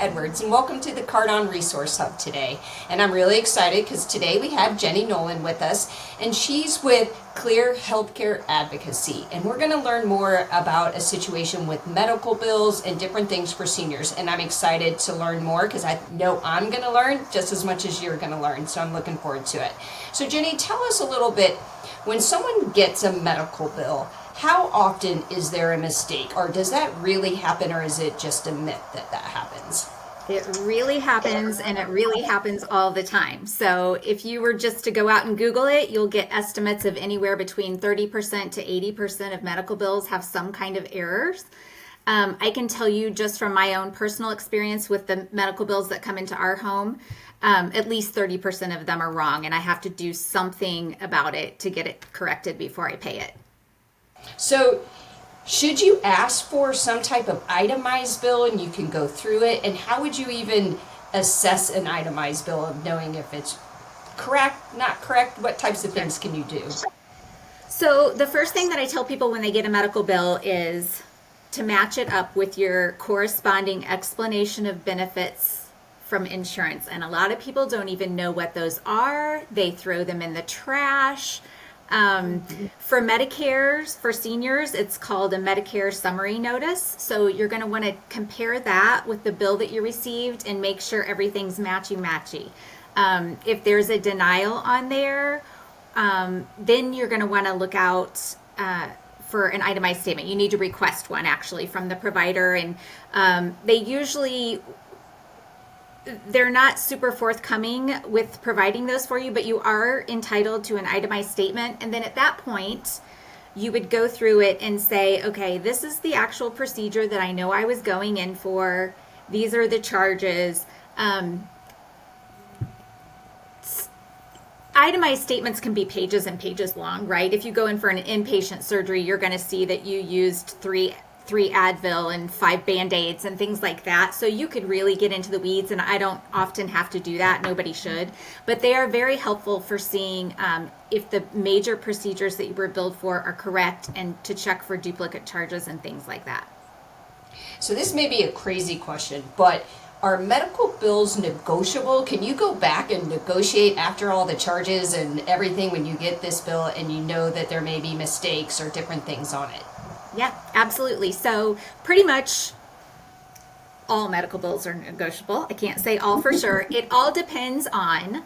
Edwards, and welcome to the CarDon Resource Hub today. And I'm really excited because today we have Jenny Nolan with us, and she's with Clear Healthcare Advocacy. And we're going to learn more about a situation with medical bills and different things for seniors. And I'm excited to learn more because I know I'm going to learn just as much as you're going to learn. So I'm looking forward to it. So Jenny, tell us a little bit, when someone gets a medical bill, how often is there a mistake, or does that really happen, or is it just a myth that that happens? It really happens, and it really happens all the time. So if you were just to go out and Google it, you'll get estimates of anywhere between 30% to 80% of medical bills have some kind of errors. I can tell you just from my own personal experience with the medical bills that come into our home, at least 30% of them are wrong, and I have to do something about it to get it corrected before I pay it. So should you ask for some type of itemized bill and you can go through it? And how would you even assess an itemized bill of knowing if it's correct, not correct? What types of things can you do? So the first thing that I tell people when they get a medical bill is to match it up with your corresponding explanation of benefits from insurance. And a lot of people don't even know what those are. They throw them in the trash. For Medicare, for seniors, it's called a Medicare summary notice. So you're going to want to compare that with the bill that you received and make sure everything's matchy-matchy. If there's a denial on there, then you're going to want to look out for an itemized statement. You need to request one actually from the provider, and they're not super forthcoming with providing those for you, but you are entitled to an itemized statement. And then at that point, you would go through it and say, okay, this is the actual procedure that I know I was going in for. These are the charges. Itemized statements can be pages and pages long, right? If you go in for an inpatient surgery, you're going to see that you used three Advil and 5 Band-Aids and things like that. So you could really get into the weeds, and I don't often have to do that. Nobody should. But they are very helpful for seeing if the major procedures that you were billed for are correct, and to check for duplicate charges and things like that. So this may be a crazy question, but are medical bills negotiable? Can you go back and negotiate after all the charges and everything when you get this bill and you know that there may be mistakes or different things on it? Yeah, absolutely. So pretty much all medical bills are negotiable. I can't say all for sure. It all depends on,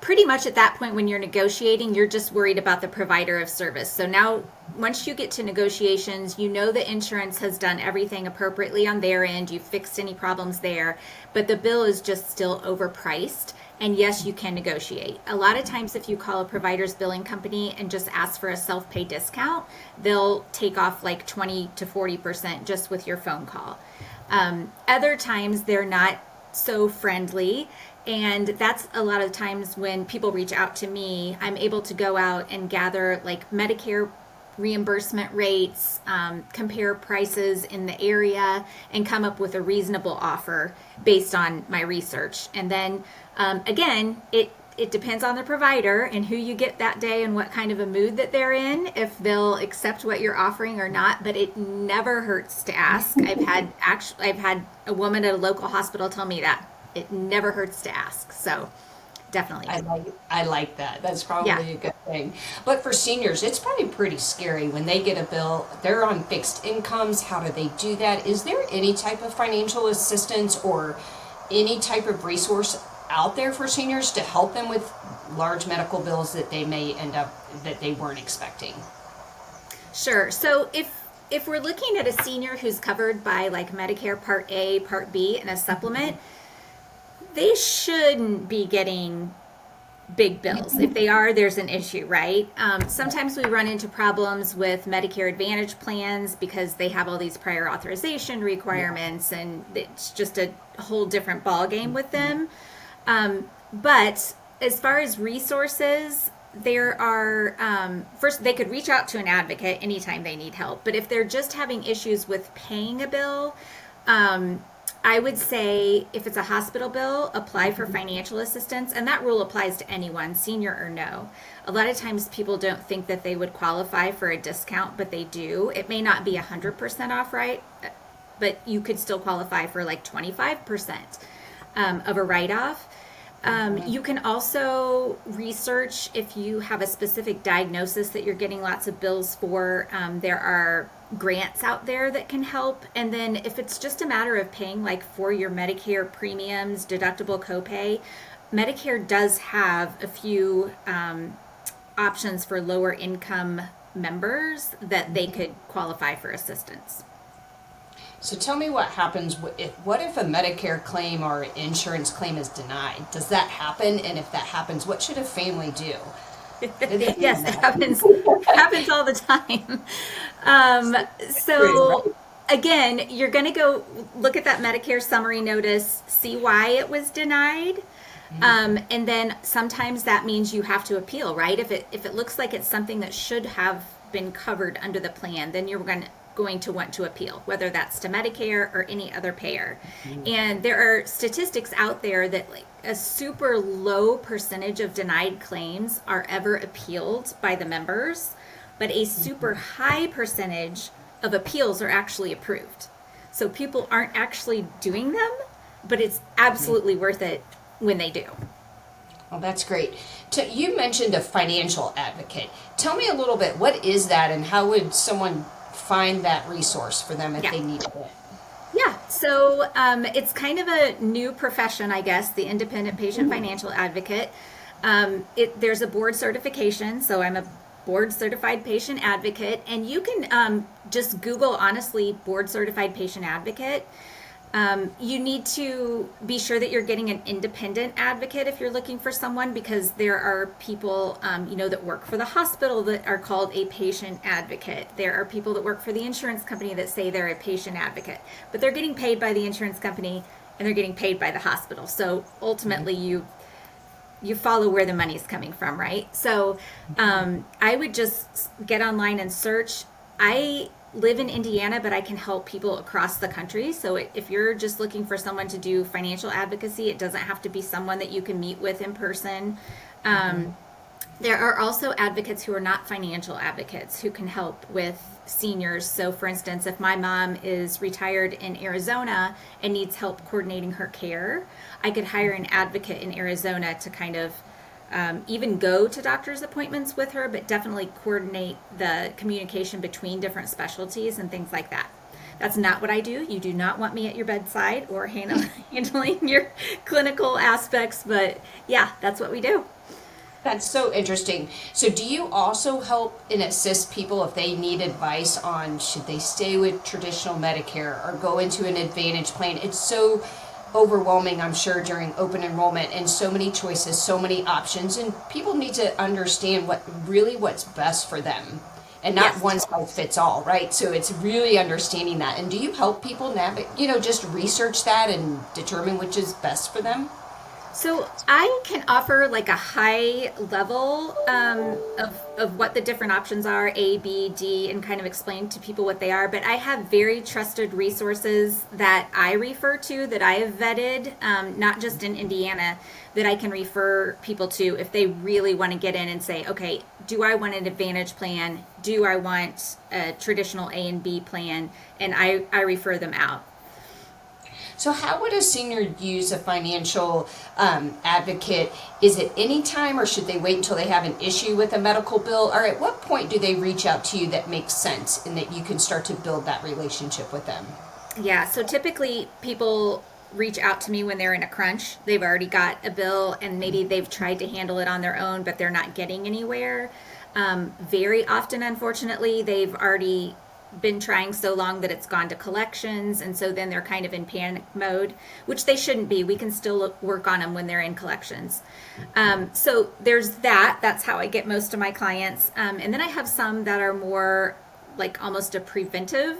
pretty much at that point when you're negotiating, you're just worried about the provider of service. So now once you get to negotiations, you know the insurance has done everything appropriately on their end. You've fixed any problems there, but the bill is just still overpriced. And yes, you can negotiate. A lot of times if you call a provider's billing company and just ask for a self-pay discount, they'll take off like 20 to 40% just with your phone call. Other times they're not so friendly, and that's a lot of times when people reach out to me. I'm able to go out and gather like Medicare reimbursement rates, compare prices in the area, and come up with a reasonable offer based on my research. And then again, it depends on the provider and who you get that day and what kind of a mood that they're in, if they'll accept what you're offering or not. But it never hurts to ask. I've had a woman at a local hospital tell me that it never hurts to ask. So definitely. I like that. That's probably a good thing. But for seniors, it's probably pretty scary when they get a bill. They're on fixed incomes. How do they do that? Is there any type of financial assistance or any type of resource out there for seniors to help them with large medical bills that they may end up that they weren't expecting? Sure. So if we're looking at a senior who's covered by like Medicare Part A, Part B, and a supplement, they shouldn't be getting big bills. If they are, there's an issue, right? Sometimes we run into problems with Medicare Advantage plans because they have all these prior authorization requirements, and it's just a whole different ballgame with them. But as far as resources, there are, first, they could reach out to an advocate anytime they need help. But if they're just having issues with paying a bill, I would say if it's a hospital bill, apply for financial assistance. And that rule applies to anyone, senior or no. A lot of times people don't think that they would qualify for a discount, but they do. It may not be 100% off, right? but you could still qualify for like 25% of a write-off. You can also research if you have a specific diagnosis that you're getting lots of bills for. There are grants out there that can help. And then if it's just a matter of paying like for your Medicare premiums, deductible copay, Medicare does have a few options for lower income members that they could qualify for assistance. So tell me what happens what if a Medicare claim or insurance claim is denied? Does that happen? And if that happens, what should a family do? Yes, it happens all the time. So again, you're going to go look at that Medicare summary notice, see why it was denied. And then sometimes that means you have to appeal, right? If it looks like it's something that should have been covered under the plan, then you're going to want to appeal, whether that's to Medicare or any other payer. And there are statistics out there that like a super low percentage of denied claims are ever appealed by the members, but a super high percentage of appeals are actually approved. So people aren't actually doing them, but it's absolutely worth it when they do. Well, that's great. You mentioned a financial advocate. Tell me a little bit, what is that and how would someone find that resource for them if they needed it? Yeah, so it's kind of a new profession, I guess, the independent patient financial advocate. There's a board certification, so I'm a board certified patient advocate, and you can just Google, honestly, board certified patient advocate. You need to be sure that you're getting an independent advocate if you're looking for someone, because there are people, that work for the hospital that are called a patient advocate. There are people that work for the insurance company that say they're a patient advocate, but they're getting paid by the insurance company and they're getting paid by the hospital. So ultimately you follow where the money's coming from, right? So I would just get online and search. I live in Indiana, but I can help people across the country. So if you're just looking for someone to do financial advocacy, it doesn't have to be someone that you can meet with in person. There are also advocates who are not financial advocates who can help with seniors. So for instance, if my mom is retired in Arizona and needs help coordinating her care, I could hire an advocate in Arizona to kind of even go to doctor's appointments with her, but definitely coordinate the communication between different specialties and things like that. That's not what I do. You do not want me at your bedside or handling your clinical aspects, but yeah, that's what we do. That's so interesting. So do you also help and assist people if they need advice on should they stay with traditional Medicare or go into an Advantage plan? It's so overwhelming, I'm sure, during open enrollment, and so many choices, so many options, and people need to understand what's best for them and not one size fits all, right? So it's really understanding that. And do you help people navigate, just research that and determine which is best for them? So I can offer like a high level of what the different options are, A, B, D, and kind of explain to people what they are. But I have very trusted resources that I refer to, that I have vetted, not just in Indiana, that I can refer people to if they really want to get in and say, okay, do I want an Advantage plan? Do I want a traditional A and B plan? And I refer them out. So how would a senior use a financial advocate? Is it any time, or should they wait until they have an issue with a medical bill? Or at what point do they reach out to you that makes sense and that you can start to build that relationship with them? Yeah, so typically people reach out to me when they're in a crunch. They've already got a bill and maybe they've tried to handle it on their own, but they're not getting anywhere. Very often, unfortunately, they've already been trying so long that it's gone to collections, and so then they're kind of in panic mode, which they shouldn't be. We can still work on them when they're in collections. So there's that's how I get most of my clients, and then I have some that are more like almost a preventive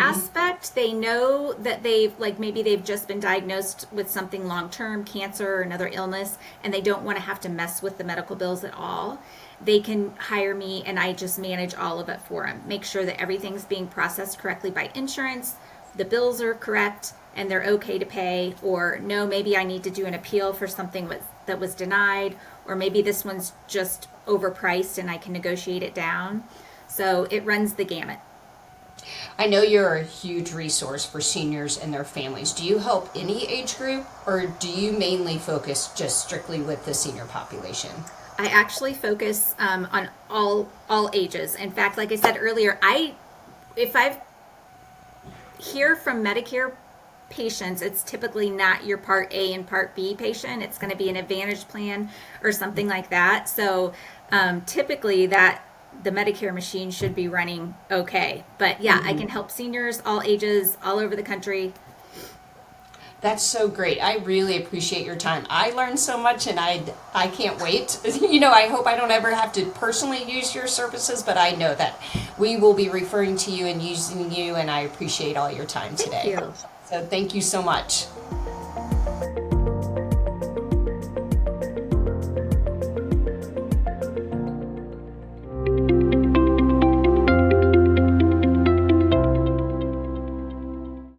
aspect. They know that maybe they've just been diagnosed with something long-term, cancer or another illness, and they don't want to have to mess with the medical bills at all. They can hire me and I just manage all of it for them. Make sure that everything's being processed correctly by insurance, the bills are correct, and they're okay to pay. Or no, maybe I need to do an appeal for something that was denied, or maybe this one's just overpriced and I can negotiate it down. So it runs the gamut. I know you're a huge resource for seniors and their families. Do you help any age group, or do you mainly focus just strictly with the senior population? I actually focus on all ages. In fact, like I said earlier, if I hear from Medicare patients, it's typically not your Part A and Part B patient. It's going to be an Advantage plan or something like that. So typically that the Medicare machine should be running okay. But yeah, I can help seniors, all ages, all over the country. That's so great. I really appreciate your time. I learned so much, and I can't wait. I hope I don't ever have to personally use your services, but I know that we will be referring to you and using you, and I appreciate all your time today. Thank you. So thank you so much.